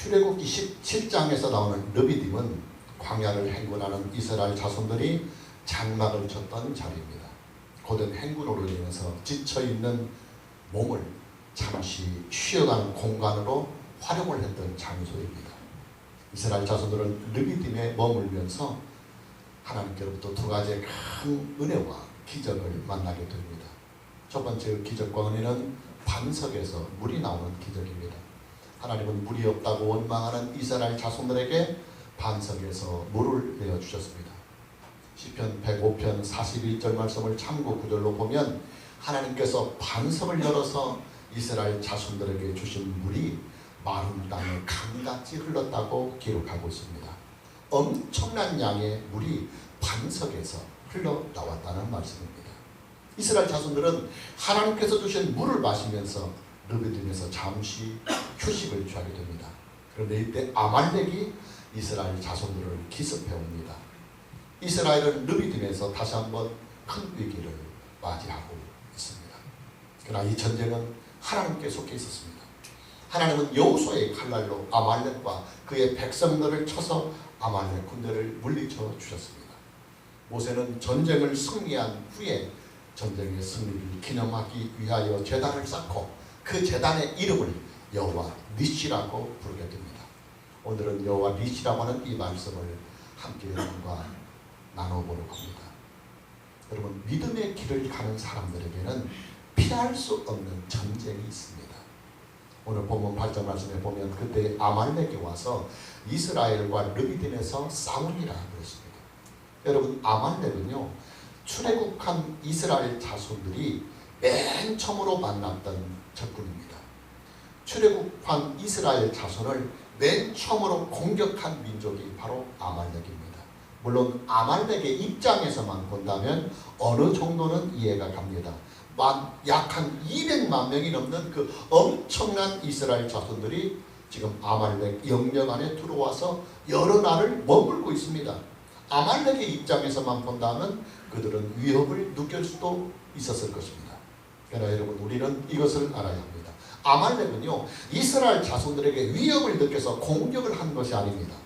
출애굽기 17장에서 나오는 르비딤은 광야를 행군하는 이스라엘 자손들이 장막을 쳤던 자리입니다. 고된 행군으로 인해서 지쳐있는 몸을 잠시 쉬어가는 공간으로 활용을 했던 장소입니다. 이스라엘 자손들은 르비딤에 머물면서 하나님께로부터 두 가지의 큰 은혜와 기적을 만나게 됩니다. 첫 번째 기적과 은혜는 반석에서 물이 나오는 기적입니다. 하나님은 물이 없다고 원망하는 이스라엘 자손들에게 반석에서 물을 내어주셨습니다. 시편 105편 41절 말씀을 참고 구절로 보면 하나님께서 반석을 열어서 이스라엘 자손들에게 주신 물이 마른 땅에 강같이 흘렀다고 기록하고 있습니다. 엄청난 양의 물이 반석에서 흘러나왔다는 말씀입니다. 이스라엘 자손들은 하나님께서 주신 물을 마시면서 르비딤에서 잠시 휴식을 취하게 됩니다. 그런데 이때 아말렉이 이스라엘 자손들을 기습해 옵니다. 이스라엘은 르비딤에서 다시 한번 큰 위기를 맞이하고 있습니다. 그러나 이 전쟁은 하나님께 속해 있었습니다. 하나님은 여호수아의 칼날로 아말렉과 그의 백성들을 쳐서 아말렉 군대를 물리쳐 주셨습니다. 모세는 전쟁을 승리한 후에 전쟁의 승리를 기념하기 위하여 제단을 쌓고 그 제단의 이름을 여호와 니시라고 부르게 됩니다. 오늘은 여호와 니시라고 하는 이 말씀을 함께 여러분과 나눠보려고 합니다. 여러분, 믿음의 길을 가는 사람들에게는 피할 수 없는 전쟁이 있습니다. 오늘 본문 8절 말씀에 보면 그때 아말렉이 와서 이스라엘과 르비딤에서 싸우니라 그랬습니다. 여러분, 아말렉은요, 출애굽한 이스라엘 자손들이 맨 처음으로 만났던 적군입니다. 출애굽한 이스라엘 자손을 맨 처음으로 공격한 민족이 바로 아말렉입니다. 물론 아말렉의 입장에서만 본다면 어느 정도는 이해가 갑니다. 약 한 200만 명이 넘는 그 엄청난 이스라엘 자손들이 지금 아말렉 영역 안에 들어와서 여러 날을 머물고 있습니다. 아말렉의 입장에서만 본다면 그들은 위협을 느낄 수도 있었을 것입니다. 그러나 여러분, 우리는 이것을 알아야 합니다. 아말렉은요, 이스라엘 자손들에게 위협을 느껴서 공격을 한 것이 아닙니다.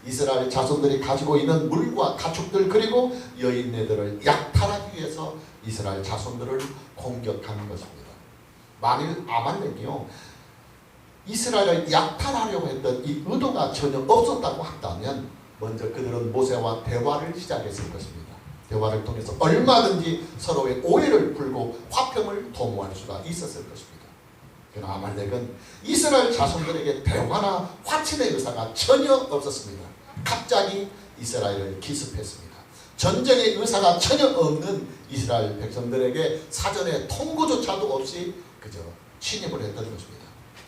이스라엘 자손들이 가지고 있는 물과 가축들 그리고 여인네들을 약탈하기 위해서 이스라엘 자손들을 공격하는 것입니다. 만일 아말렉이요, 이스라엘을 약탈하려고 했던 이 의도가 전혀 없었다고 한다면 먼저 그들은 모세와 대화를 시작했을 것입니다. 대화를 통해서 얼마든지 서로의 오해를 풀고 화평을 도모할 수가 있었을 것입니다. 그러나 아말렉은 이스라엘 자손들에게 대화나 화친의 의사가 전혀 없었습니다. 갑자기 이스라엘을 기습했습니다. 전쟁의 의사가 전혀 없는 이스라엘 백성들에게 사전에 통보조차도 없이 그저 침입을 했던 것입니다.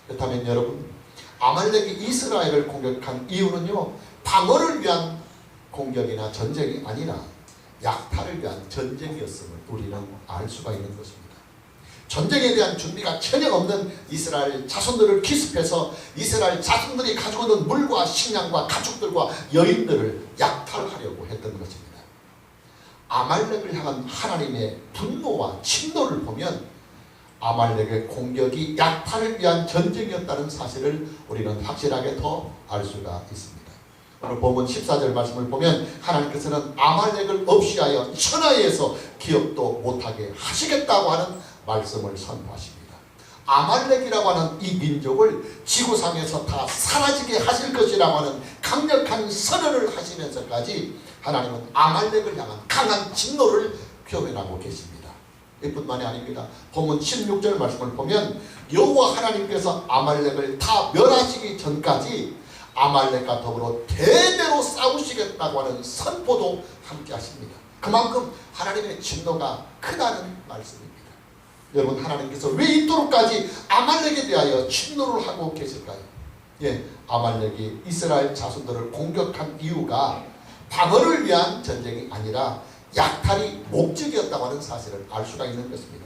그렇다면 여러분, 아말렉이 이스라엘을 공격한 이유는요, 방어를 위한 공격이나 전쟁이 아니라 약탈을 위한 전쟁이었음을 우리는 알 수가 있는 것입니다. 전쟁에 대한 준비가 전혀 없는 이스라엘 자손들을 기습해서 이스라엘 자손들이 가지고 있는 물과 식량과 가축들과 여인들을 약탈하려고 했던 것입니다. 아말렉을 향한 하나님의 분노와 침노를 보면 아말렉의 공격이 약탈을 위한 전쟁이었다는 사실을 우리는 확실하게 더 알 수가 있습니다. 오늘 본문 14절 말씀을 보면 하나님께서는 아말렉을 없이하여 천하에서 기억도 못하게 하시겠다고 하는 말씀을 선포하십니다. 아말렉이라고 하는 이 민족을 지구상에서 다 사라지게 하실 것이라고 하는 강력한 선언을 하시면서까지 하나님은 아말렉을 향한 강한 진노를 표현하고 계십니다. 이뿐만이 아닙니다. 본문 16절 말씀을 보면 여호와 하나님께서 아말렉을 다 멸하시기 전까지 아말렉과 더불어 대대로 싸우시겠다고 하는 선포도 함께 하십니다. 그만큼 하나님의 진노가 크다는 말씀입니다. 여러분, 하나님께서 왜 이토록까지 아말렉에 대하여 진노를 하고 계실까요? 아말렉이 이스라엘 자손들을 공격한 이유가 방어를 위한 전쟁이 아니라 약탈이 목적이었다고 하는 사실을 알 수가 있는 것입니다.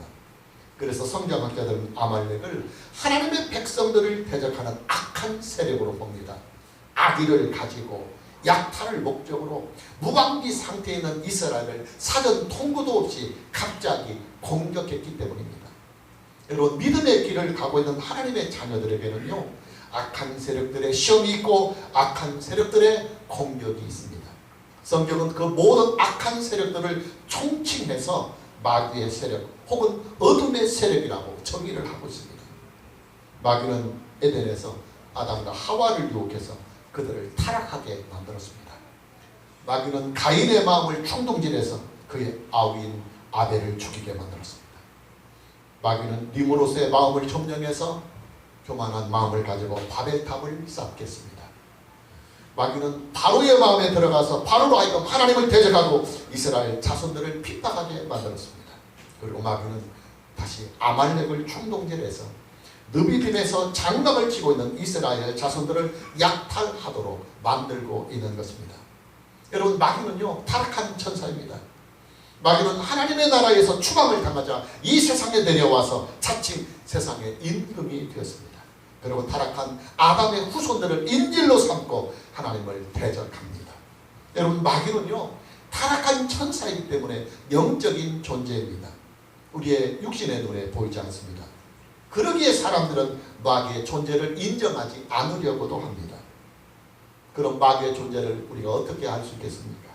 그래서 성경학자들은 아말렉을 하나님의 백성들을 대적하는 악한 세력으로 봅니다. 악의를 가지고 약탈을 목적으로 무방비 상태에 있는 이스라엘을 사전 통보도 없이 갑자기 공격했기 때문입니다. 여러분, 믿음의 길을 가고 있는 하나님의 자녀들에게는요, 악한 세력들의 시험이 있고 악한 세력들의 공격이 있습니다. 성경은 그 모든 악한 세력들을 총칭해서 마귀의 세력 혹은 어둠의 세력이라고 정의를 하고 있습니다. 마귀는 에덴에서 아담과 하와를 유혹해서 그들을 타락하게 만들었습니다. 마귀는 가인의 마음을 충동질해서 그의 아우인 아벨을 죽이게 만들었습니다. 마귀는 니므롯의 마음을 점령해서 교만한 마음을 가지고 바벨탑을 쌓게 했습니다. 마귀는 바로의 마음에 들어가서 바로로 하여금 하나님을 대적하고 이스라엘 자손들을 핍박하게 만들었습니다. 그리고 마귀는 다시 아말렉을 충동질해서 느비딤에서 장막을 치고 있는 이스라엘 자손들을 약탈하도록 만들고 있는 것입니다. 여러분, 마귀는요 타락한 천사입니다. 마귀는 하나님의 나라에서 추방을 당하자 이 세상에 내려와서 자칭 세상의 임금이 되었습니다. 그리고 타락한 아담의 후손들을 인질로 삼고 하나님을 대적합니다. 여러분, 마귀는요 타락한 천사이기 때문에 영적인 존재입니다. 우리의 육신의 눈에 보이지 않습니다. 그러기에 사람들은 마귀의 존재를 인정하지 않으려고도 합니다. 그럼 마귀의 존재를 우리가 어떻게 알 수 있겠습니까?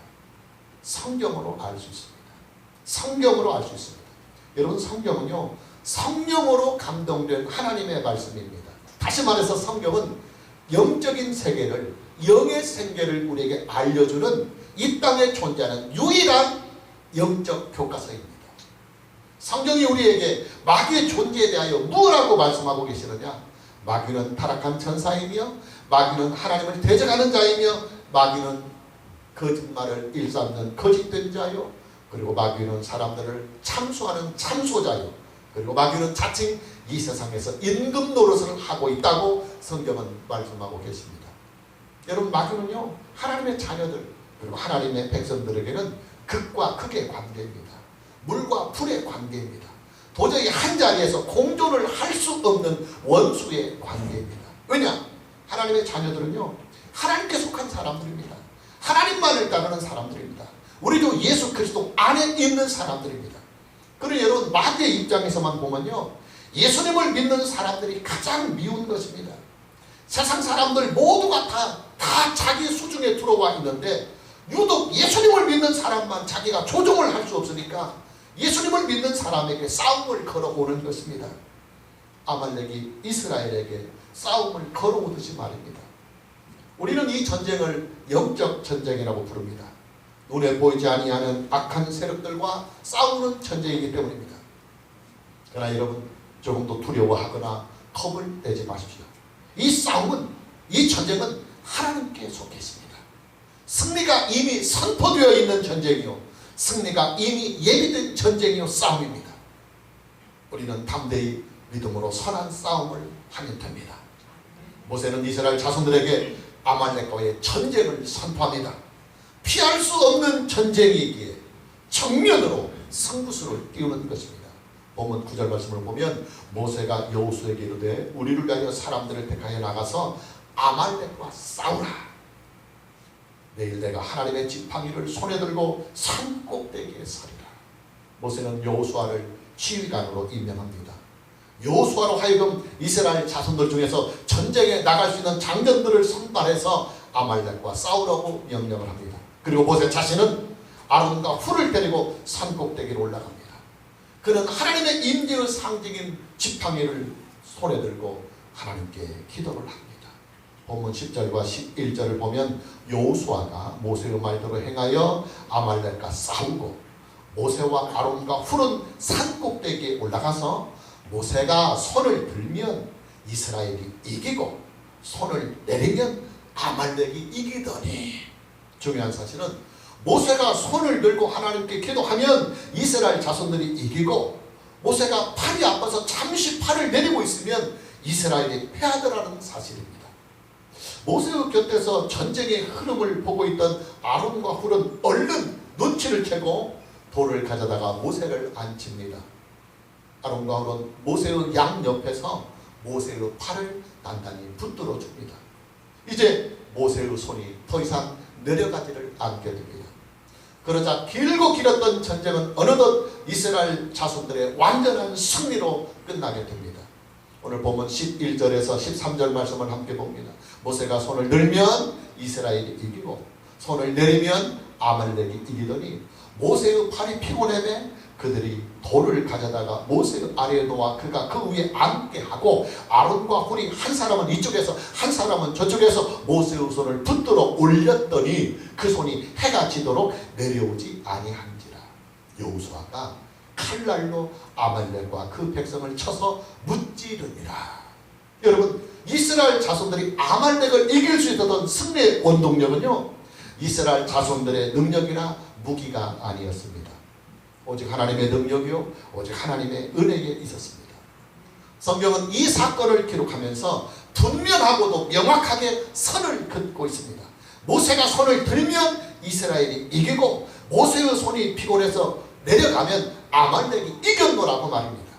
성경으로 알 수 있습니다. 성경으로 알 수 있습니다. 여러분, 성경은요 성령으로 감동된 하나님의 말씀입니다. 다시 말해서 성경은 영적인 세계를, 영의 생계를 우리에게 알려주는 이 땅에 존재하는 유일한 영적 교과서입니다. 성경이 우리에게 마귀의 존재에 대하여 무엇라고 말씀하고 계시느냐? 마귀는 타락한 천사이며, 마귀는 하나님을 대적하는 자이며, 마귀는 거짓말을 일삼는 거짓된 자요, 그리고 마귀는 사람들을 참소하는 참소자요, 그리고 마귀는 자칭 이 세상에서 임금 노릇을 하고 있다고 성경은 말씀하고 계십니다. 여러분, 마귀는요 하나님의 자녀들 그리고 하나님의 백성들에게는 극과 극의 관계입니다. 물과 불의 관계입니다. 도저히 한 자리에서 공존을 할 수 없는 원수의 관계입니다. 왜냐? 하나님의 자녀들은요 하나님께 속한 사람들입니다. 하나님만을 따르는 사람들입니다. 우리도 예수 그리스도 안에 있는 사람들입니다. 그러니 여러분, 마귀의 입장에서만 보면요 예수님을 믿는 사람들이 가장 미운 것입니다. 세상 사람들 모두가 다 자기 수중에 들어와 있는데 유독 예수님을 믿는 사람만 자기가 조종을 할 수 없으니까 예수님을 믿는 사람에게 싸움을 걸어오는 것입니다. 아말렉이 이스라엘에게 싸움을 걸어오듯이 말입니다. 우리는 이 전쟁을 영적 전쟁이라고 부릅니다. 눈에 보이지 아니하는 악한 세력들과 싸우는 전쟁이기 때문입니다. 그러나 여러분, 조금도 두려워하거나 겁을 내지 마십시오. 이 싸움은, 이 전쟁은 하나님께 속해 있습니다. 승리가 이미 선포되어 있는 전쟁이요, 승리가 이미 예비된 전쟁이요 싸움입니다. 우리는 담대히 믿음으로 선한 싸움을 하면 됩니다. 모세는 이스라엘 자손들에게 아말렉과의 전쟁을 선포합니다. 피할 수 없는 전쟁이기에 정면으로 승부수를 띄우는 것입니다. 본문 9절 말씀을 보면 모세가 여호수에게 이르되 우리를 위하여 사람들을 택하여 나가서 아말렉과 싸우라. 내일 내가 하나님의 지팡이를 손에 들고 산 꼭대기에 서리라. 모세는 여호수아를 지휘관으로 임명합니다. 여호수아로 하여금 이스라엘 자손들 중에서 전쟁에 나갈 수 있는 장전들을 선발해서 아말렉과 싸우라고 명령을 합니다. 그리고 모세 자신은 아론과 훌을 데리고 산 꼭대기로 올라갑니다. 그는 하나님의 임재의 상징인 지팡이를 손에 들고 하나님께 기도를 합니다. 본문 10절과 11절을 보면 여호수아가 모세의 말대로 행하여 아말렉과 싸우고 모세와 아론과 훌은 산 꼭대기에 올라가서 모세가 손을 들면 이스라엘이 이기고 손을 내리면 아말렉이 이기더니, 중요한 사실은 모세가 손을 들고 하나님께 기도하면 이스라엘 자손들이 이기고 모세가 팔이 아파서 잠시 팔을 내리고 있으면 이스라엘이 패하더라는 사실입니다. 모세의 곁에서 전쟁의 흐름을 보고 있던 아론과 훌은 얼른 눈치를 채고 돌을 가져다가 모세를 앉힙니다. 아론과 훌은 모세의 양옆에서 모세의 팔을 단단히 붙들어 줍니다. 이제 모세의 손이 더 이상 내려가지를 않게 됩니다. 그러자 길고 길었던 전쟁은 어느덧 이스라엘 자손들의 완전한 승리로 끝나게 됩니다. 오늘 보면 11절에서 13절 말씀을 함께 봅니다. 모세가 손을 들면 이스라엘이 이기고 손을 내리면 아말렉이 이기더니 모세의 팔이 피곤해매 그들이 돌을 가져다가 모세의 아래에 놓아 그가 그 위에 앉게 하고 아론과 훌이 한 사람은 이쪽에서 한 사람은 저쪽에서 모세의 손을 붙들어 올렸더니 그 손이 해가 지도록 내려오지 아니한지라. 여호수아가 칼날로 아말렉과 그 백성을 쳐서 무찌르니라. 여러분, 이스라엘 자손들이 아말렉을 이길 수 있었던 승리의 원동력은요, 이스라엘 자손들의 능력이나 무기가 아니었습니다. 오직 하나님의 능력이요, 오직 하나님의 은혜에 있었습니다. 성경은 이 사건을 기록하면서 분명하고도 명확하게 선을 긋고 있습니다. 모세가 손을 들면 이스라엘이 이기고 모세의 손이 피곤해서 내려가면 아말렉이 이겼노라고 말입니다.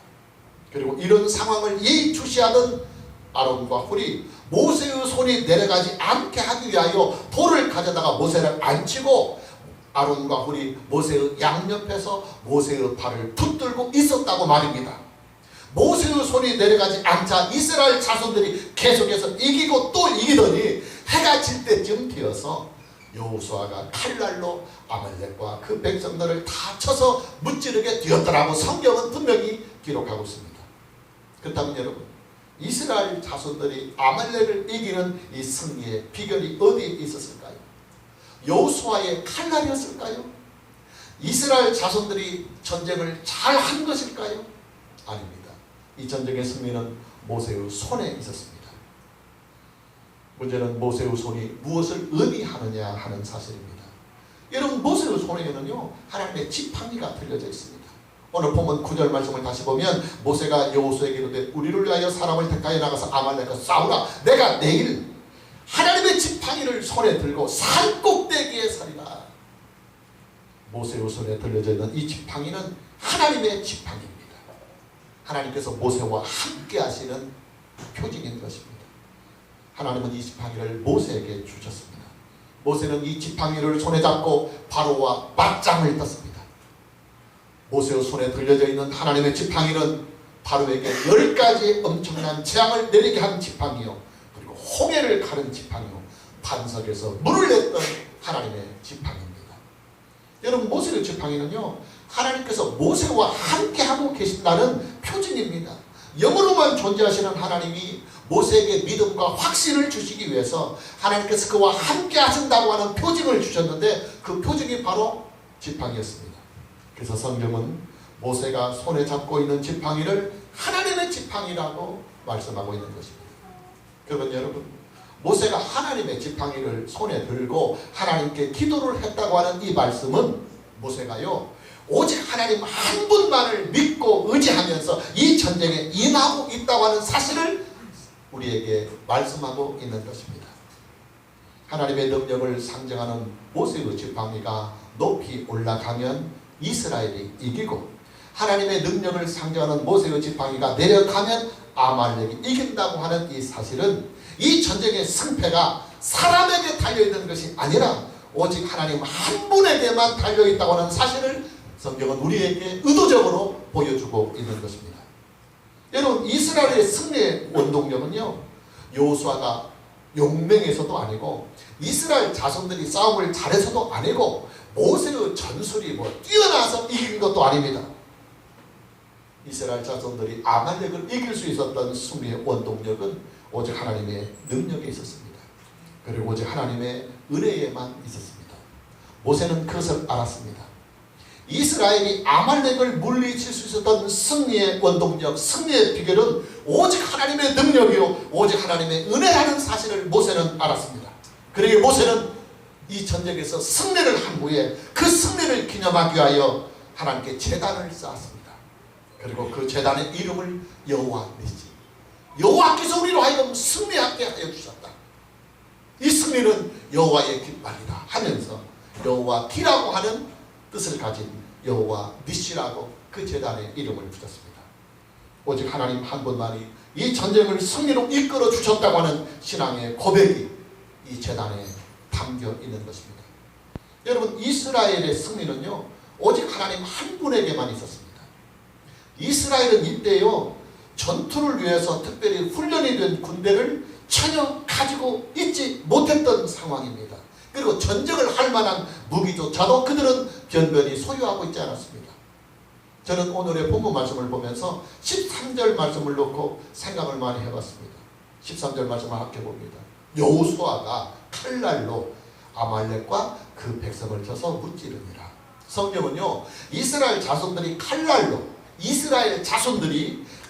그리고 이런 상황을 예의주시하던 아론과 훌이 모세의 손이 내려가지 않게 하기 위하여 돌을 가져다가 모세를 앉히고 아론과 훌이 모세의 양옆에서 모세의 발을 붙들고 있었다고 말입니다. 모세의 손이 내려가지 않자 이스라엘 자손들이 계속해서 이기고 또 이기더니 해가 질 때쯤 되어서 여호수아가 칼날로 아말렉과 그 백성들을 다 쳐서 무찌르게 되었더라고 성경은 분명히 기록하고 있습니다. 그렇다면 여러분, 이스라엘 자손들이 아말렉을 이기는 이 승리의 비결이 어디에 있었을까요? 여호수아의 칼날이었을까요? 이스라엘 자손들이 전쟁을 잘 한 것일까요? 아닙니다. 이 전쟁의 승리는 모세의 손에 있었습니다. 문제는 모세의 손이 무엇을 의미하느냐 하는 사실입니다. 여러분, 모세의 손에는요 하나님의 지팡이가 들려져 있습니다. 오늘 보면 9절 말씀을 다시 보면 모세가 여호수아에게 이르되 우리를 위하여 사람을 택하여 나가서 아말렉과 싸우라. 내가 내일 하나님의 지팡이를 손에 들고 산 꼭대기에 서리라. 모세의 손에 들려져 있는 이 지팡이는 하나님의 지팡이입니다. 하나님께서 모세와 함께 하시는 표징인 것입니다. 하나님은 이 지팡이를 모세에게 주셨습니다. 모세는 이 지팡이를 손에 잡고 바로와 맞짱을 떴습니다. 모세의 손에 들려져 있는 하나님의 지팡이는 바로에게 10가지 엄청난 재앙을 내리게 한 지팡이요, 그리고 홍해를 가른 지팡이요, 반석에서 물을 냈던 하나님의 지팡이입니다. 여러분, 모세의 지팡이는요 하나님께서 모세와 함께하고 계신다는 표징입니다. 영으로만 존재하시는 하나님이 모세에게 믿음과 확신을 주시기 위해서 하나님께서 그와 함께 하신다고 하는 표징을 주셨는데 그 표징이 바로 지팡이였습니다. 그래서 성경은 모세가 손에 잡고 있는 지팡이를 하나님의 지팡이라고 말씀하고 있는 것입니다. 그러면 여러분, 모세가 하나님의 지팡이를 손에 들고 하나님께 기도를 했다고 하는 이 말씀은 모세가요 오직 하나님 한 분만을 믿고 의지하면서 이 전쟁에 임하고 있다고 하는 사실을 우리에게 말씀하고 있는 것입니다. 하나님의 능력을 상징하는 모세의 지팡이가 높이 올라가면 이스라엘이 이기고, 하나님의 능력을 상징하는 모세의 지팡이가 내려가면 아말렉이 이긴다고 하는 이 사실은 이 전쟁의 승패가 사람에게 달려있는 것이 아니라 오직 하나님 한 분에게만 달려있다고 하는 사실을 성경은 우리에게 의도적으로 보여주고 있는 것입니다. 여러분, 이스라엘의 승리의 원동력은요 여호수아가 용맹해서도 아니고 이스라엘 자손들이 싸움을 잘해서도 아니고 모세의 전술이 뛰어나서 이긴 것도 아닙니다. 이스라엘 자손들이 아말렉을 이길 수 있었던 승리의 원동력은 오직 하나님의 능력에 있었습니다. 그리고 오직 하나님의 은혜에만 있었습니다. 모세는 그것을 알았습니다. 이스라엘이 아말렉을 물리칠 수 있었던 승리의 원동력, 승리의 비결은 오직 하나님의 능력이요 오직 하나님의 은혜라는 사실을 모세는 알았습니다. 그러기에 모세는 이 전쟁에서 승리를 한 후에 그 승리를 기념하기 위하여 하나님께 제단을 쌓았습니다. 그리고 그 제단의 이름을 여호와 니시, 여호와께서 우리로 하여금 승리하게 하여 주셨다. 이 승리는 여호와의 깃발이다 하면서 여호와 기라고 하는 뜻을 가진 여호와 니시라고 그 제단의 이름을 붙였습니다. 오직 하나님 한 분만이 이 전쟁을 승리로 이끌어 주셨다고 하는 신앙의 고백이 이 제단에 담겨 있는 것입니다. 여러분, 이스라엘의 승리는요 오직 하나님 한 분에게만 있었습니다. 이스라엘은 이때요 전투를 위해서 특별히 훈련이 된 군대를 전혀 가지고 있지 못했던 상황입니다. 그리고 전쟁을 할 만한 무기조차도 그들은 변변히 소유하고 있지 않았습니다. 저는 오늘의 본문 말씀을 보면서 13절 말씀을 놓고 생각을 많이 해봤습니다. 13절 말씀을 함께 봅니다. 여호수아가 칼날로 아말렉과 그 백성을 쳐서 무찌르니라. 성경은요, 이스라엘 자손들이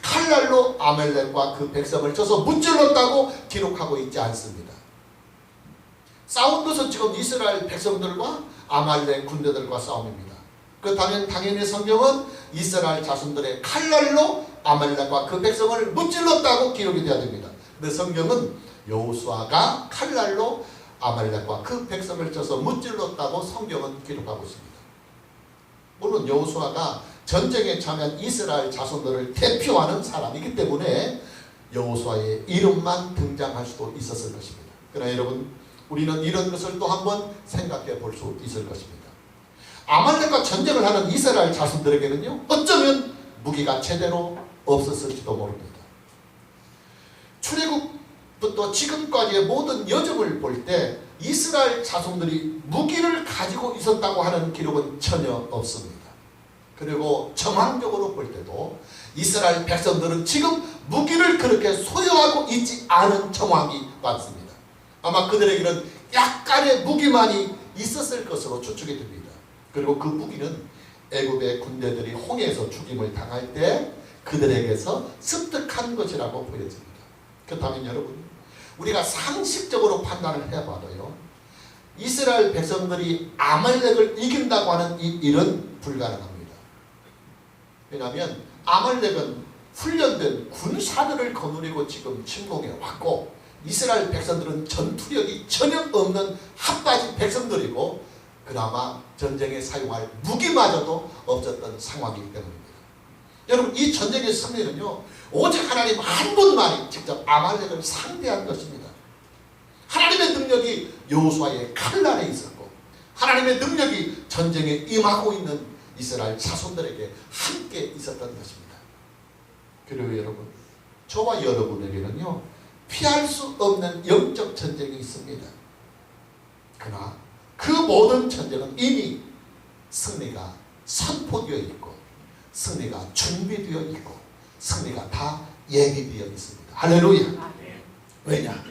칼날로 아말렉과 그 백성을 쳐서 무찔렀다고 기록하고 있지 않습니다. 싸운 것은 지금 이스라엘 백성들과 아말렉 군대들과 싸움입니다. 그렇다면 당연히 성경은 이스라엘 자손들의 칼날로 아말렉과 그 백성을 무찔렀다고 기록이 되어야 됩니다. 근데 성경은 여호수아가 칼날로 아말렉과 그 백성을 쳐서 무찔렀다고 성경은 기록하고 있습니다. 물론 여호수아가 전쟁에 참여한 이스라엘 자손들을 대표하는 사람이기 때문에 여호수아의 이름만 등장할 수도 있었을 것입니다. 그러나 여러분, 우리는 이런 것을 또 한번 생각해 볼 수 있을 것입니다. 아말렉과 전쟁을 하는 이스라엘 자손들에게는요, 어쩌면 무기가 제대로 없었을지도 모릅니다. 출애굽부터 지금까지의 모든 여정을 볼 때 이스라엘 자손들이 무기를 가지고 있었다고 하는 기록은 전혀 없습니다. 그리고 정황적으로 볼 때도 이스라엘 백성들은 지금 무기를 그렇게 소유하고 있지 않은 정황이 많습니다. 아마 그들에게는 약간의 무기만이 있었을 것으로 추측이 됩니다. 그리고 그 무기는 애굽의 군대들이 홍해에서 죽임을 당할 때 그들에게서 습득한 것이라고 보여집니다. 그렇다면 여러분, 우리가 상식적으로 판단을 해봐도요, 이스라엘 백성들이 아말렉을 이긴다고 하는 이 일은 불가능합니다. 왜냐하면 아말렉은 훈련된 군사들을 거느리고 지금 침공해 왔고, 이스라엘 백성들은 전투력이 전혀 없는 핫바지 백성들이고, 그나마 전쟁에 사용할 무기마저도 없었던 상황이기 때문입니다. 여러분, 이 전쟁의 승리는요, 오직 하나님 한 분만이 직접 아말렉을 상대한 것입니다. 하나님의 능력이 여호수아의 칼날에 있었고, 하나님의 능력이 전쟁에 임하고 있는 이스라엘 자손들에게 함께 있었던 것입니다. 그리고 여러분, 저와 여러분에게는요, 피할 수 없는 영적 전쟁이 있습니다. 그러나 그 모든 전쟁은 이미 승리가 선포되어 있고, 승리가 준비되어 있고, 승리가 다 예비되어 있습니다. 할렐루야. 왜냐?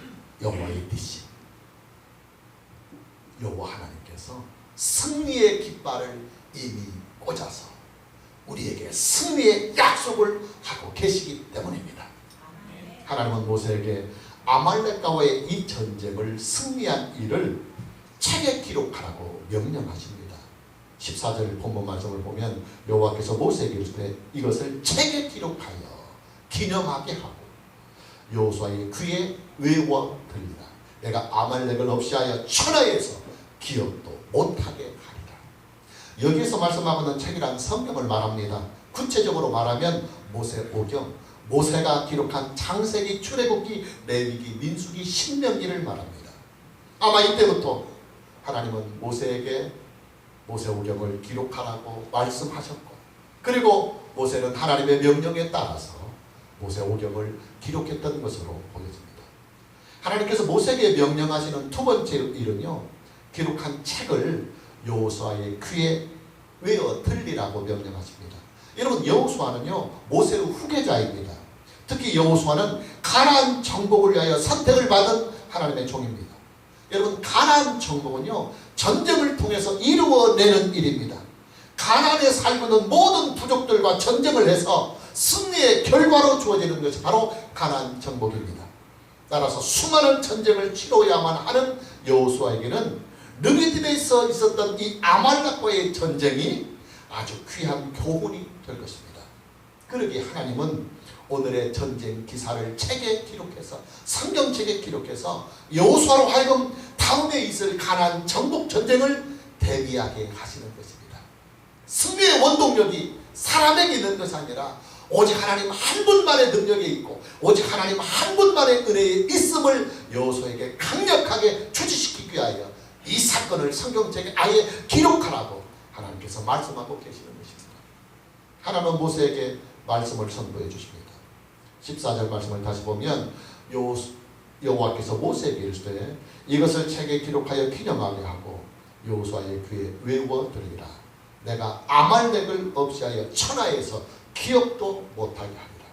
여호와의 뜻이, 여호와 하나님께서 승리의 깃발을 이미 꽂아서 우리에게 승리의 약속을 하고 계시기 때문입니다. 하나님은 모세에게 아말렉과의 이 전쟁을 승리한 일을 책에 기록하라고 명령하십니다. 14절 본문 말씀을 보면 여호와께서 모세에게 이르시되 이것을 책에 기록하여 기념하게 하고 여호수아의 귀에 외워 들리라. 내가 아말렉을 없이하여 천하에서 기억도 못하게 하리라. 여기에서 말씀하고 있는 책이란 성경을 말합니다. 구체적으로 말하면 모세오경, 모세가 기록한 창세기, 출애굽기, 레위기, 민수기, 신명기를 말합니다. 아마 이때부터 하나님은 모세에게 모세오경을 기록하라고 말씀하셨고, 그리고 모세는 하나님의 명령에 따라서 모세오경을 기록했던 것으로 보여집니다. 하나님께서 모세에게 명령하시는 두 번째 일은요, 기록한 책을 여호수아의 귀에 외어 들리라고 명령하십니다. 여러분, 여호수아는요, 모세의 후계자입니다. 특히 여호수아는 가나안 정복을 위하여 선택을 받은 하나님의 종입니다. 여러분, 가나안 정복은요, 전쟁을 통해서 이루어내는 일입니다. 가나안에 살고 있는 모든 부족들과 전쟁을 해서 승리의 결과로 주어지는 것이 바로 가나안 정복입니다. 따라서 수많은 전쟁을 치러야만 하는 여호수아에게는 르비딤에서 있었던 이 아말렉과의 전쟁이 아주 귀한 교훈이 될 것입니다. 그러기에 하나님은 오늘의 전쟁 기사를 책에 기록해서, 성경책에 기록해서 여호수아로 하여금 다음에 있을 가나안 정복 전쟁을 대비하게 하시는 것입니다. 승리의 원동력이 사람에게 있는 것이 아니라 오직 하나님 한 분만의 능력에 있고, 오직 하나님 한 분만의 은혜에 있음을 여호수아에게 강력하게 추지시키기 위하여 이 사건을 성경책에 아예 기록하라고 하나님께서 말씀하고 계시는 것입니다. 하나님은 모세에게 말씀을 선보해 주십니다. 14절 말씀을 다시 보면 여호와께서 모세에게 이르시되 이것을 책에 기록하여 기념하게 하고 여호수아의 귀에 외워드리라. 내가 아말렉을 없이하여 천하에서 기억도 못하게 하리라.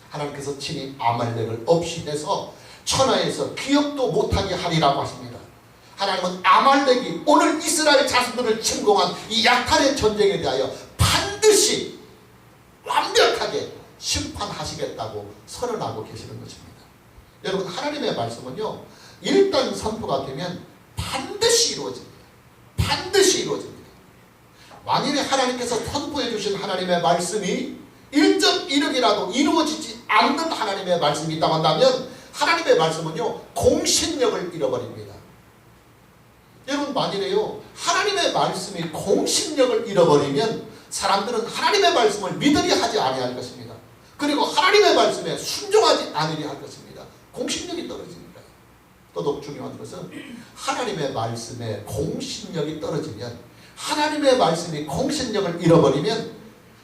하나님께서 친히 아말렉을 없이해서 천하에서 기억도 못하게 하리라고 하십니다. 하나님은 아말렉이 오늘 이스라엘 자손들을 침공한 이 약탈의 전쟁에 대하여 반드시 완벽하게 심판하시겠다고 선언하고 계시는 것입니다. 여러분, 하나님의 말씀은요, 일단 선포가 되면 반드시 이루어집니다. 반드시 이루어집니다. 만일에 하나님께서 선포해 주신 하나님의 말씀이 1.1억이라도 이루어지지 않는 하나님의 말씀이 있다고 한다면 하나님의 말씀은요, 공신력을 잃어버립니다. 여러분, 만일에요, 하나님의 말씀이 공신력을 잃어버리면 사람들은 하나님의 말씀을 믿으려 하지 아니할 것입니다. 그리고 하나님의 말씀에 순종하지 않으려 할 것입니다. 공신력이 떨어집니다. 더더욱 중요한 것은 하나님의 말씀에 공신력이 떨어지면, 하나님의 말씀이 공신력을 잃어버리면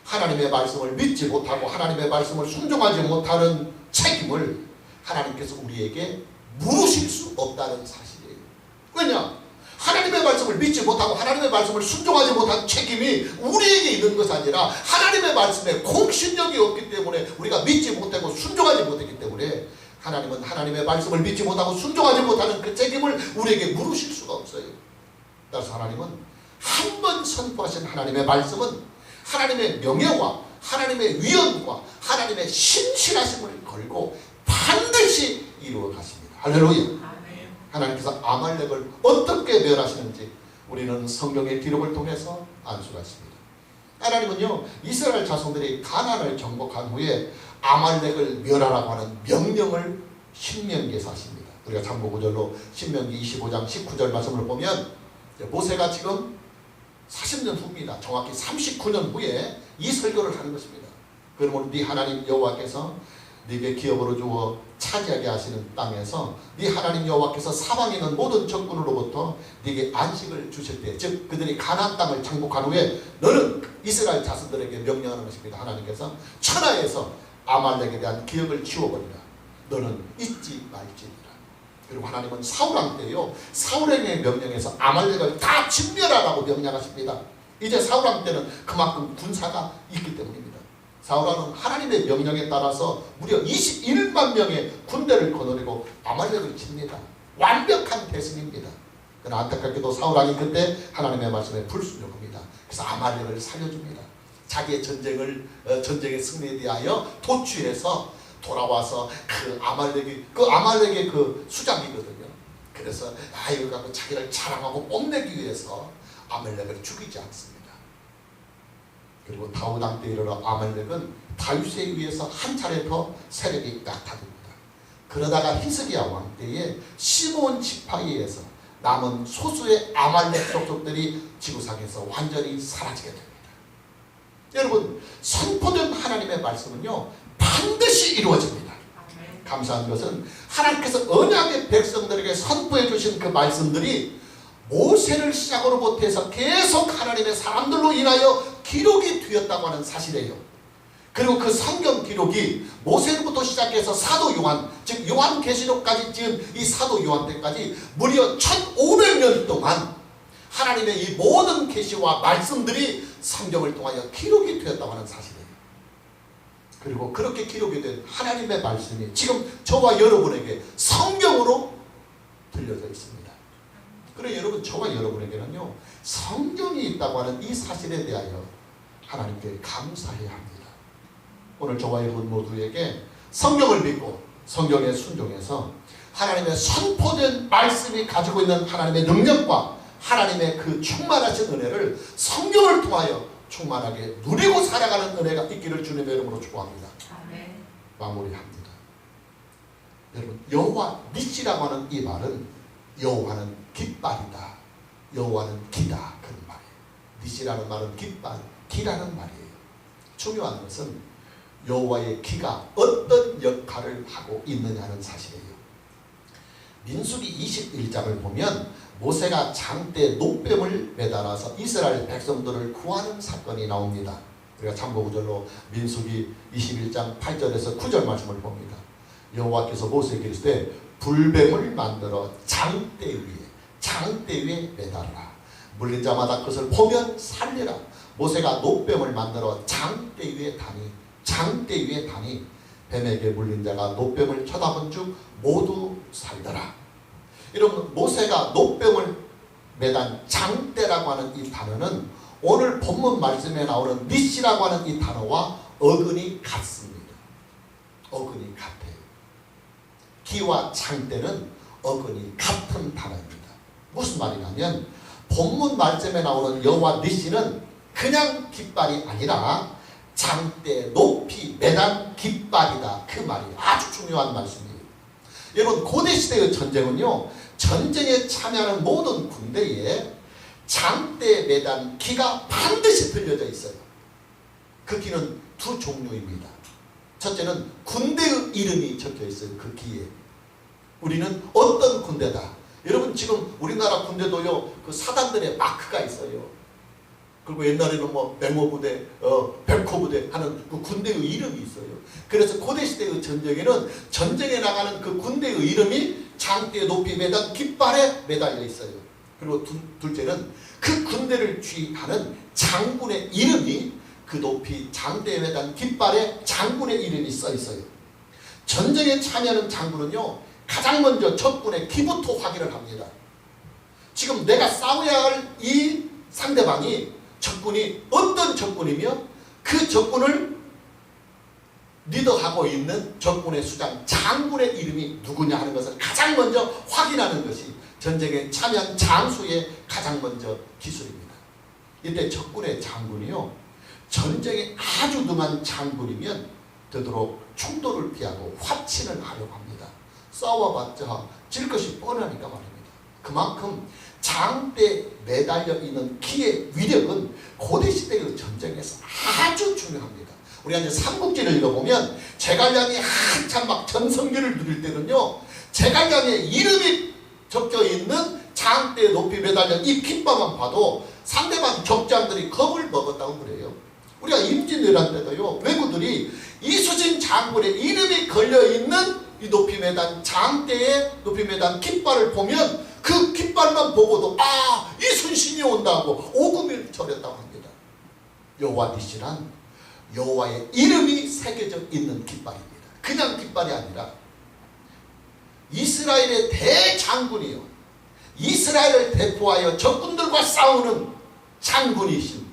하나님의 말씀을 믿지 못하고 하나님의 말씀을 순종하지 못하는 책임을 하나님께서 우리에게 물으실 수 없다는 사실이에요. 왜냐? 하나님의 말씀을 믿지 못하고 하나님의 말씀을 순종하지 못한 책임이 우리에게 있는 것이 아니라 하나님의 말씀에 공신력이 없기 때문에, 우리가 믿지 못하고 순종하지 못했기 때문에 하나님은 하나님의 말씀을 믿지 못하고 순종하지 못하는 그 책임을 우리에게 물으실 수가 없어요. 따라서 하나님은 한 번 선포하신 하나님의 말씀은 하나님의 명예와 하나님의 위엄과 하나님의 신실하심을 걸고 반드시 이루어 가십니다. 할렐루야. 하나님께서 아말렉을 어떻게 멸하시는지 우리는 성경의 기록을 통해서 알 수가 있습니다. 하나님은요, 이스라엘 자손들이 가나안을 정복한 후에 아말렉을 멸하라고 하는 명령을 신명기에서 하십니다. 우리가 참고구절로 신명기 25장 19절 말씀을 보면 모세가 지금 40년 후입니다. 정확히 39년 후에 이 설교를 하는 것입니다. 그러면 네 하나님 여호와께서 네게 기업으로 주어 차지하게 하시는 땅에서 네 하나님 여호와께서 사방에 있는 모든 적군으로부터 네게 안식을 주실 때, 즉 그들이 가나안 땅을 정복한 후에 너는 이스라엘 자손들에게 명령하는 것입니다. 하나님께서 천하에서 아말렉에 대한 기억을 지워버리라. 너는 잊지 말지니라. 그리고 하나님은 사울왕 때요, 사울에게 명령해서 아말렉을 다 진멸하라고 명령하십니다. 이제 사울왕 때는 그만큼 군사가 있기 때문입니다. 사울왕은 하나님의 명령에 따라서 무려 21만 명의 군대를 거느리고 아말렉을 칩니다. 완벽한 대승입니다. 그러나 안타깝게도 사울왕이 그때 하나님의 말씀에 불순종합니다. 그래서 아말렉을 살려줍니다. 자기의 전쟁의 승리에 대하여 도취해서 돌아와서 그 아말렉의 그 수장이거든요. 그래서 이거 갖고 자기를 자랑하고 뽐내기 위해서 아말렉을 죽이지 않습니다. 그리고 다윗 왕 때 이르러 아말렉은 다윗에 의해서 한 차례 더 세력이 나타납니다. 그러다가 히스기야 왕 때에 시므온 지파에서 남은 소수의 아말렉 족속들이 지구상에서 완전히 사라지게 됩니다. 여러분, 선포된 하나님의 말씀은요, 반드시 이루어집니다. 감사한 것은 하나님께서 언약의 백성들에게 선포해 주신 그 말씀들이 모세를 시작으로부터 해서 계속 하나님의 사람들로 인하여 기록이 되었다고 하는 사실이에요. 그리고 그 성경 기록이 모세로부터 시작해서 사도 요한, 즉 요한계시록까지 지은 이 사도 요한 때까지 무려 1500년 동안 하나님의 이 모든 계시와 말씀들이 성경을 통하여 기록이 되었다고 하는 사실이에요. 그리고 그렇게 기록이 된 하나님의 말씀이 지금 저와 여러분에게 성경으로 들려져 있습니다. 그래 여러분, 저와 여러분에게는요, 성경이 있다고 하는 이 사실에 대하여 하나님께 감사해야 합니다. 오늘 저와 여러분 모두에게 성경을 믿고 성경에 순종해서 하나님의 선포된 말씀이 가지고 있는 하나님의 능력과 하나님의 그 충만하신 은혜를 성경을 통하여 충만하게 누리고 살아가는 은혜가 있기를 주님의 이름으로 축복합니다. 아멘. 마무리합니다. 여러분, 여호와 니시라고 하는 이 말은 여호와는 깃발이다, 여호와는 기다, 그런 말이에요. 니시라는 말은 깃발, 기라는 말이에요. 중요한 것은 여호와의 기가 어떤 역할을 하고 있느냐는 사실이에요. 민수기 21장을 보면 모세가 장대 노뱀을 매달아서 이스라엘 백성들을 구하는 사건이 나옵니다. 우리가 참고구절로 민수기 21장 8절에서 9절 말씀을 봅니다. 여호와께서 모세에게 이르시되 불뱀을 만들어 장대 위에 매달라. 물린 자마다 그것을 보면 살리라. 모세가 놋뱀을 만들어 장대 위에 다니 뱀에게 물린 자가 놋뱀을 쳐다본 즉 모두 살더라. 여러분, 모세가 놋뱀을 매단 장대라고 하는 이 단어는 오늘 본문 말씀에 나오는 니시라고 하는 이 단어와 어근이 같습니다. 어근이 같아요. 기와 장대는 어근이 같은 단어입니다. 무슨 말이냐면 본문 말씀에 나오는 여호와 니시는 그냥 깃발이 아니라 장대 높이 매단 깃발이다. 그 말이 아주 중요한 말씀이에요. 여러분, 고대시대의 전쟁은요, 전쟁에 참여하는 모든 군대에 장대 매단 기가 반드시 들려져 있어요. 그 기는 두 종류입니다. 첫째는 군대의 이름이 적혀 있어요. 그 기에. 우리는 어떤 군대다. 여러분, 지금 우리나라 군대도요, 그 사단들의 마크가 있어요. 그리고 옛날에는 뭐 맹호부대, 백호부대 하는 그 군대의 이름이 있어요. 그래서 고대시대의 전쟁에는 전쟁에 나가는 그 군대의 이름이 장대에 높이 매단 깃발에 매달려 있어요. 그리고 둘째는 그 군대를 주의하는 장군의 이름이 그 높이 장대에 매단 깃발에 장군의 이름이 써 있어요. 전쟁에 참여하는 장군은요, 가장 먼저 적군의 기부터 확인을 합니다. 지금 내가 싸워야 할 이 상대방이 적군이 어떤 적군이며 그 적군을 리더하고 있는 적군의 수장 장군의 이름이 누구냐 하는 것을 가장 먼저 확인하는 것이 전쟁에 참여한 장수의 가장 먼저 기술입니다. 이때 적군의 장군이요, 전쟁에 아주 능한 장군이면 되도록 충돌을 피하고 화친을 하려고 합니다. 싸워봤자 질 것이 뻔하니까 말입니다. 그만큼 장대에 매달려 있는 기의 위력은 고대시대의 전쟁에서 아주 중요합니다. 우리가 이제 삼국지를 읽어보면 제갈량이 한참 막 전성기를 누릴 때는요, 제갈량의 이름이 적혀있는 장대에 높이 매달린 이 깃발만 봐도 상대방 적장들이 겁을 먹었다고 그래요. 우리가 임진왜란 때도요, 왜구들이 이수진 장군의 이름이 걸려있는 이 높이 매단 장대에 높이 매단 깃발을 보면 그 깃발만 보고도 이순신이 온다고 오금을 절였다고 합니다. 여호와 니시란 여호와의 이름이 새겨져 있는 깃발입니다. 그냥 깃발이 아니라 이스라엘의 대장군이요, 이스라엘을 대표하여 적군들과 싸우는 장군이신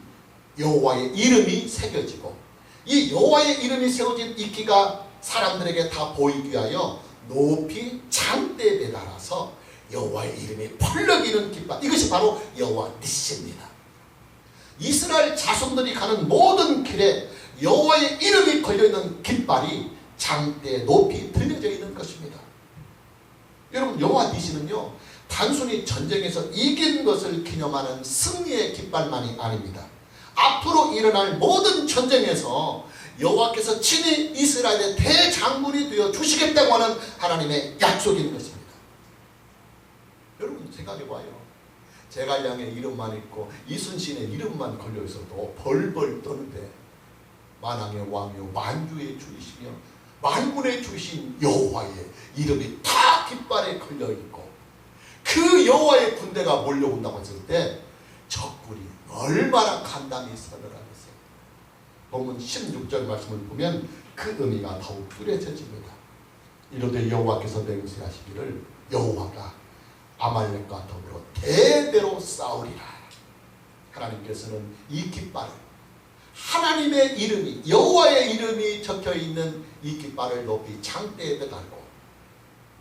여호와의 이름이 새겨지고, 이 여호와의 이름이 세워진 이 기가 사람들에게 다 보이기 위하여 높이 장대에 매달아서 여호와의 이름이 펄럭이는 깃발, 이것이 바로 여호와 니시입니다. 이스라엘 자손들이 가는 모든 길에 여호와의 이름이 걸려있는 깃발이 장대에 높이 들려져 있는 것입니다. 여러분, 여호와 니시는요, 단순히 전쟁에서 이긴 것을 기념하는 승리의 깃발만이 아닙니다. 앞으로 일어날 모든 전쟁에서 여호와께서 친히 이스라엘의 대장군이 되어 주시겠다고 하는 하나님의 약속인 것입니다. 여러분, 생각해봐요. 제갈량의 이름만 있고 이순신의 이름만 걸려있어도 벌벌 떠는데 만왕의 왕이요 만주의 주이시며 만군의 주신 여호와의 이름이 다 깃발에 걸려있고 그 여호와의 군대가 몰려온다고 했을 때 적군이 얼마나 간단히 선을 하겠어요. 본문 16절 말씀을 보면 그 의미가 더욱 뚜렷해집니다. 이르되 여호와께서 맹세하시기를 여호와가 아말렉과 더불어 대대로 싸우리라. 하나님께서는 이 깃발을, 하나님의 이름이, 여호와의 이름이 적혀있는 이 깃발을 높이 장대에 매달고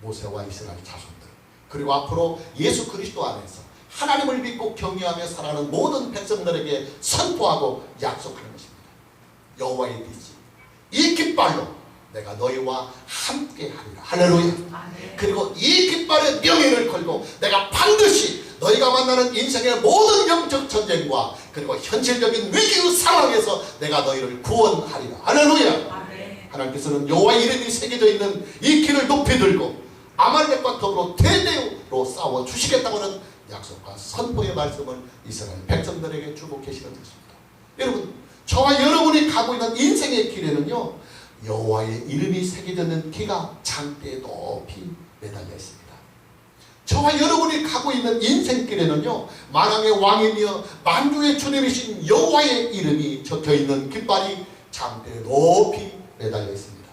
모세와 이스라엘 자손들, 그리고 앞으로 예수 그리스도 안에서 하나님을 믿고 경외하며 살아가는 모든 백성들에게 선포하고 약속하는 것입니다. 여호와의 뜻이 이 깃발로 내가 너희와 함께 하리라. 할렐루야. 그리고 이 깃발의 명예를 걸고 내가 반드시 너희가 만나는 인생의 모든 영적 전쟁과 그리고 현실적인 위기의 상황에서 내가 너희를 구원하리라. 할렐루야. 하나님께서는 여호와의 이름이 새겨져 있는 이 길을 높이 들고 아말렉과 더불어 대대로 싸워 주시겠다고 하는 약속과 선포의 말씀을 이스라엘 백성들에게 주고 계시는 것입니다. 여러분, 저와 여러분이 가고 있는 인생의 길에는요, 여호와의 이름이 새겨져 있는 기가 장대에 높이 매달려 있습니다. 저와 여러분이 가고 있는 인생길에는요, 만왕의 왕이며 만주의 주님이신 여호와의 이름이 적혀있는 깃발이 장대에 높이 매달려 있습니다.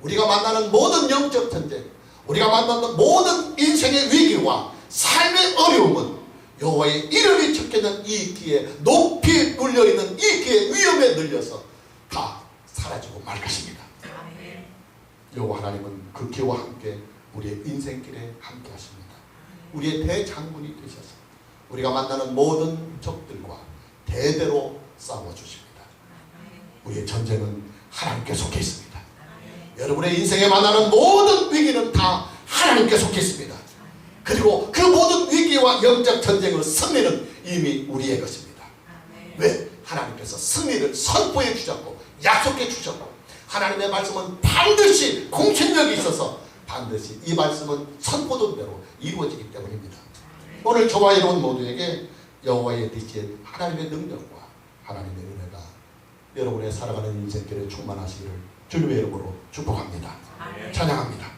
우리가 만나는 모든 영적 전쟁, 우리가 만나는 모든 인생의 위기와 삶의 어려움은 여호와의 이름이 적혀있는 이 기에 높이 눌려있는 이 기의 위험에 눌려서 다 사라지고 말 것입니다. 여호와 하나님은 그 기와 함께 우리의 인생길에 함께 하십니다. 우리의 대장군이 되셔서 우리가 만나는 모든 적들과 대대로 싸워주십니다. 우리의 전쟁은 하나님께 속해 있습니다. 여러분의 인생에 만나는 모든 위기는 다 하나님께 속해 있습니다. 그리고 그 모든 위기와 영적 전쟁의 승리는 이미 우리의 것입니다. 왜? 하나님께서 승리를 선포해 주셨고 약속해 주셨고 하나님의 말씀은 반드시 공신력이 있어서 반드시 이 말씀은 선포된 대로 이루어지기 때문입니다. 오늘 저와 여러분 모두에게 여호와의 빛인 하나님의 능력과 하나님의 은혜가 여러분의 살아가는 인생길에 충만하시기를 주님의 이름으로 축복합니다. 찬양합니다.